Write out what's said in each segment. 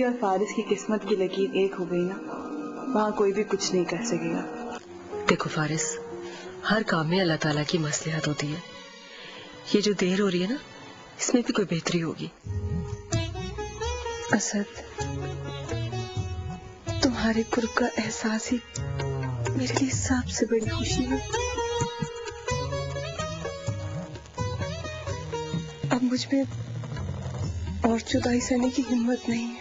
मेरी और फारिस की किस्मत की लकीर एक हो गई ना, वहाँ कोई भी कुछ नहीं कर सकेगा। देखो फारिस, हर काम में अल्लाह ताला की मसलिहत होती है। ये जो देर हो रही है ना, इसमें भी कोई बेहतरी होगी। असद, तुम्हारे कुर्ब का एहसास ही मेरे लिए सबसे बड़ी खुशी है। अब मुझ में और जुदाई सहने की हिम्मत नहीं है।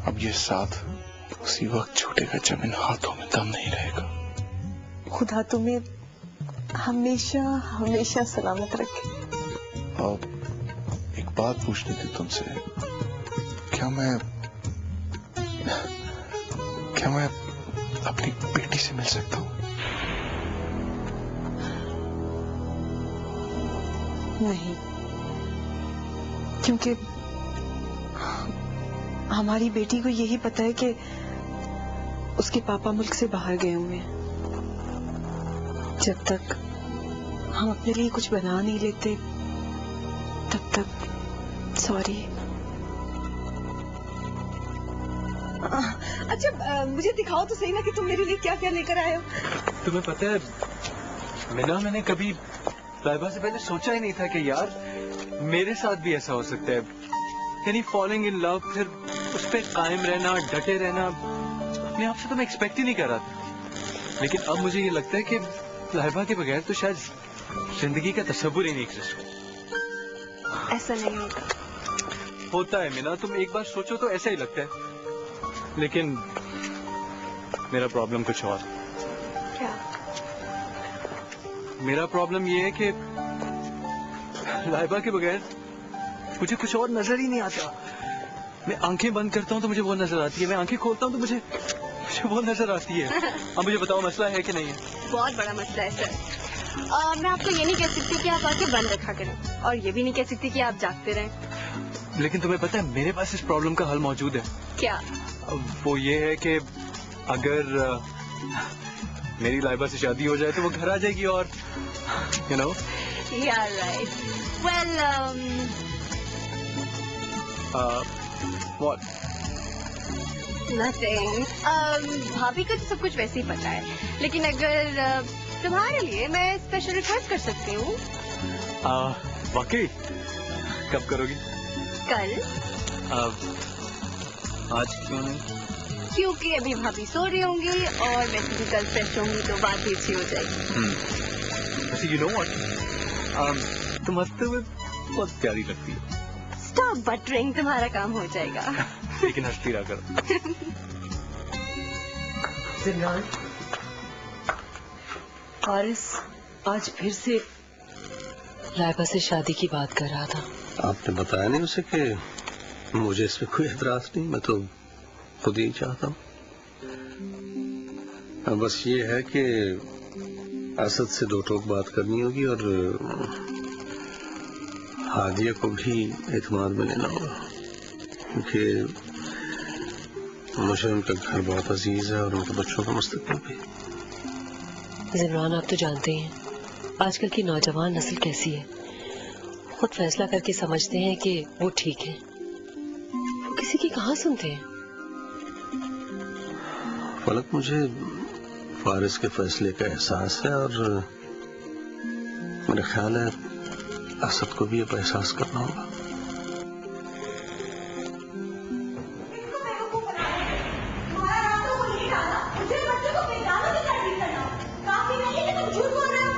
अब ये साथ उसी वक्त छूटेगा जब इन हाथों में दम नहीं रहेगा। खुदा तुम्हें हमेशा हमेशा सलामत रखे। और एक बात पूछनी थी तुमसे, क्या मैं अपनी बेटी से मिल सकता हूँ? नहीं, क्योंकि हमारी बेटी को यही पता है कि उसके पापा मुल्क से बाहर गए हुए हैं। जब तक हम अपने लिए कुछ बना नहीं लेते तब तक सॉरी। अच्छा, मुझे दिखाओ तो सही ना कि तुम मेरे लिए क्या क्या लेकर आए हो। तुम्हें पता है मीना, मैंने कभी लाइबा से पहले सोचा ही नहीं था कि यार मेरे साथ भी ऐसा हो सकता है। यानी फॉलोइंग इन लव, फिर उस पर कायम रहना, डटे रहना, अपने आप से तो मैं एक्सपेक्ट ही नहीं कर रहा था। लेकिन अब मुझे ये लगता है कि लाइबा के बगैर तो शायद जिंदगी का तस्वुर ही नहीं एग्जिस्ट हो। ऐसा नहीं होता। होता है मीना, तुम एक बार सोचो तो ऐसा ही लगता है। लेकिन मेरा प्रॉब्लम कुछ और। क्या? मेरा प्रॉब्लम ये है कि लाइबा के बगैर मुझे कुछ और नजर ही नहीं आता। मैं आंखें बंद करता हूँ तो मुझे वो नजर आती है, मैं आंखें खोलता हूँ तो मुझे वो नजर आती है। अब मुझे बताओ मसला है कि नहीं है? बहुत बड़ा मसला है सर। मैं आपको ये नहीं कह सकती कि आप आंखें बंद रखा करें, और ये भी नहीं कह सकती कि आप जागते रहें। लेकिन तुम्हें पता है मेरे पास इस प्रॉब्लम का हल मौजूद है। क्या? वो ये है कि अगर मेरी लाइबा से शादी हो जाए तो वो घर आ जाएगी और यू नो। या राइट। Well what? नथिंग। भाभी को तो सब कुछ वैसे ही पता है, लेकिन अगर तुम्हारे लिए मैं स्पेशल रिक्वेस्ट कर सकती हूँ। वाकई? कब करोगी? कल। आज क्यों नहीं? क्योंकि अभी भाभी सो रही होंगी और वैसे भी कल फ्रेश होंगी तो बात भी अच्छी हो जाएगी। वैसे यू नो व्हाट, तुम हंसते हुए बहुत प्यारी लगती हो। स्टॉप बटरिंग, तुम्हारा काम हो जाएगा। लेकिन हंसती रहा करो। जिमरान, फारिस आज फिर से लाइबा से शादी की बात कर रहा था। आपने बताया नहीं उसे कि मुझे इसमें कोई एतराज नहीं, मैं तो खुद ही चाहता हूँ। बस ये है कि असद से दो टोक बात करनी होगी और हादिया को भी एतमाद में लेना होगा, क्योंकि मुझे उनका घर बहुत अजीज है और उनके बच्चों का मुस्तकबिल भी। जिमरान, आप तो जानते हैं आजकल की नौजवान नस्ल कैसी है। खुद फैसला करके समझते हैं कि वो ठीक है, वो किसी की कहाँ सुनते हैं। फलक, मुझे फारिस के फैसले का एहसास है और मेरा ख्याल है असद को भी अब एहसास करना होगा।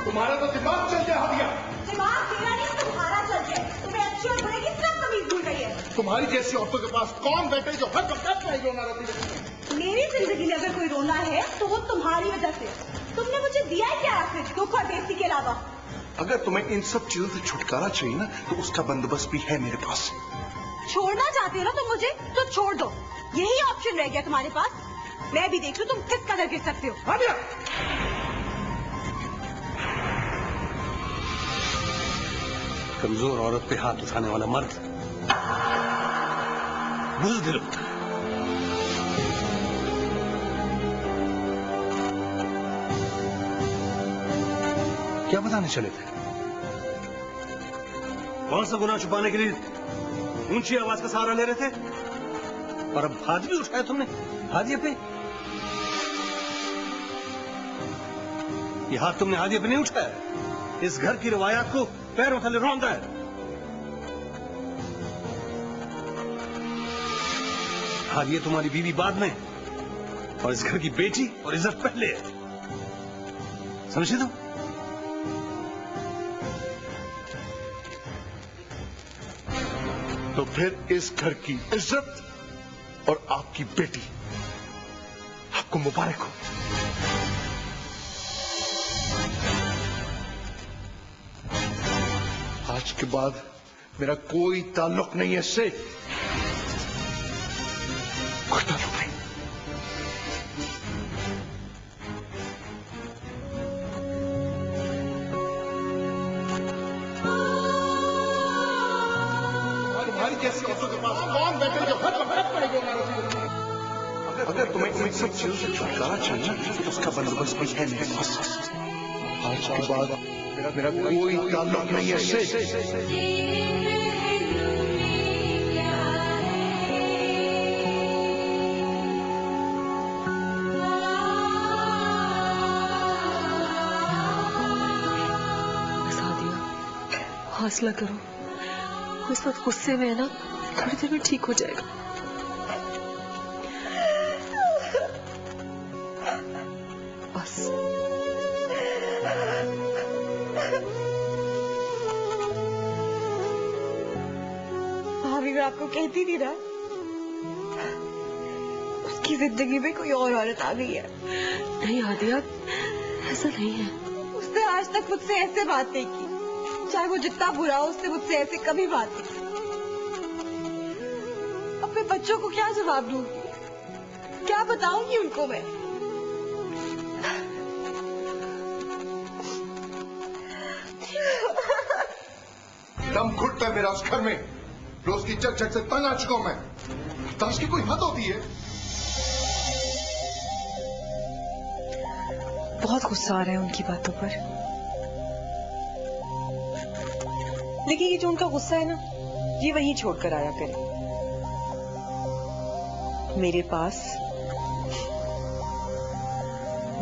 तुम्हारा तो दिमाग चल गया हादिया। दिमाग तेरा नहीं, तुम्हारा चल गया। तुम्हें अच्छी और बुरे की सब तमीज भूल गई है। तुम्हारी जैसी औरतों के पास कौन बैठे जो हर वक्त नहीं रोना रहती है? मेरी जिंदगी में अगर कोई रोना है तो वो तुम्हारी वजह से। तुमने मुझे दिया है क्या आखिर, दुख और बेइज्जती के अलावा? अगर तुम्हें इन सब चीजों से छुटकारा चाहिए ना तो उसका बंदोबस्त भी है मेरे पास। छोड़ना चाहते हो ना तुम मुझे, तो छोड़ दो। यही ऑप्शन रह गया तुम्हारे पास। मैं भी देख लूं तुम किस कदर गिर सकते हो। हादिया, कमजोर औरत पे हाथ उठाने वाला मर्द बुज़दिल होता है। क्या बताने चले थे? कौन सा गुनाह छुपाने के लिए ऊंची आवाज का सहारा ले रहे थे? और अब हाथ भी उठाया तुमने हादिया पे। ये हाथ तुमने हादिया पे नहीं उठाया, इस घर की रिवायात को पैरों थले रौंदा है। हादिया तुम्हारी बीवी बाद में और इस घर की बेटी और इज्जत पहले है, समझे तुम? तो फिर इस घर की इज्जत और आपकी बेटी आपको मुबारक हो। आज के बाद मेरा कोई ताल्लुक नहीं है इससे, कोई ताल्लुक नहीं। तुम्हारी कैसी औरतों के पास कौन बैठे जो हर वक्त पड़ेगा? अगर तुम्हें इन सब चीजों से छुटकारा चाहिए तो उसका बंदोबस्त भी है मेरे पास। आज के बाद मेरा कोई ताल्लुक नहीं है इससे। हौसला करो, उस वक्त गुस्से में है ना, थोड़ी देर में ठीक हो जाएगा। बस भाभी, मैं आपको कहती थी ना, उसकी जिंदगी में कोई और औरत आ गई है। नहीं हादिया, ऐसा नहीं है। उसने आज तक मुझसे ऐसे बात नहीं की, चाहे वो जितना बुरा हो, उसने मुझसे ऐसे कभी बात नहीं की। अपने बच्चों को क्या जवाब दूंगी, क्या बताऊंगी उनको मैं? दम घुटता है मेरा उस घर में, रोज की चक चक से तंग आ चुका हूं मैं। बर्दाश्त की कोई हद होती है? बहुत गुस्सा आ रहा है उनकी बातों पर, लेकिन ये जो उनका गुस्सा है ना, ये वहीं छोड़कर आया करे मेरे पास,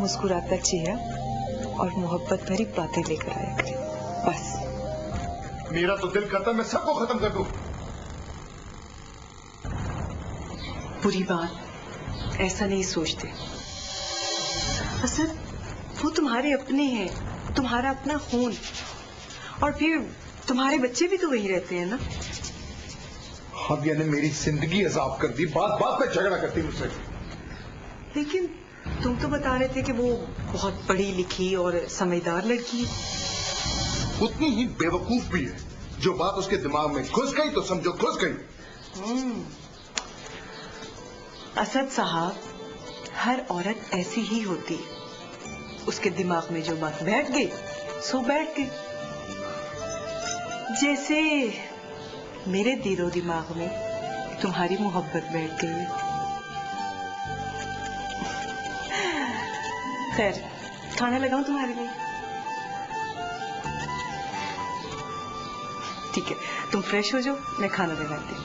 मुस्कुराता चेहरा और मोहब्बत भरी बातें लेकर आया करे, बस। मेरा तो दिल करता है मैं सबको खत्म कर दूं। बुरी बात, ऐसा नहीं सोचते। असल वो तुम्हारे अपने हैं, तुम्हारा अपना खून, और फिर तुम्हारे बच्चे भी तो वही रहते हैं ना। हादिया ने मेरी जिंदगी अजाब कर दी, बात बात पे झगड़ा करती मुझसे। लेकिन तुम तो बता रहे थे कि वो बहुत पढ़ी लिखी और समझदार लड़की है। उतनी ही बेवकूफ भी है। जो बात उसके दिमाग में घुस गई तो समझो घुस गई। असद साहब, हर औरत ऐसी ही होती है, उसके दिमाग में जो बात बैठ गई सो बैठ गई। जैसे मेरे दिलो दिमाग में तुम्हारी मोहब्बत बैठ गई। खैर, खाना लगाऊं तुम्हारे लिए? ठीक है, तुम फ्रेश हो जाओ, मैं खाना लगाती हूँ।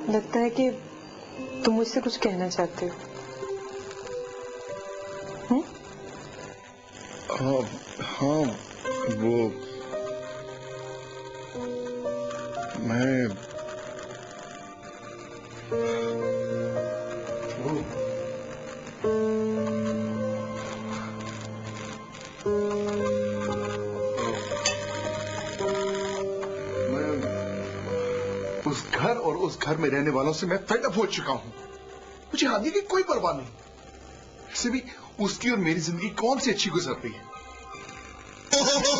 लगता है कि तुम मुझसे कुछ कहना चाहते हो। हाँ, वो मैं उस घर और उस घर में रहने वालों से मैं फेड अप हो चुका हूं। मुझे आगे की कोई परवाह नहीं। वैसे भी उसकी और मेरी जिंदगी कौन सी अच्छी गुजरती है।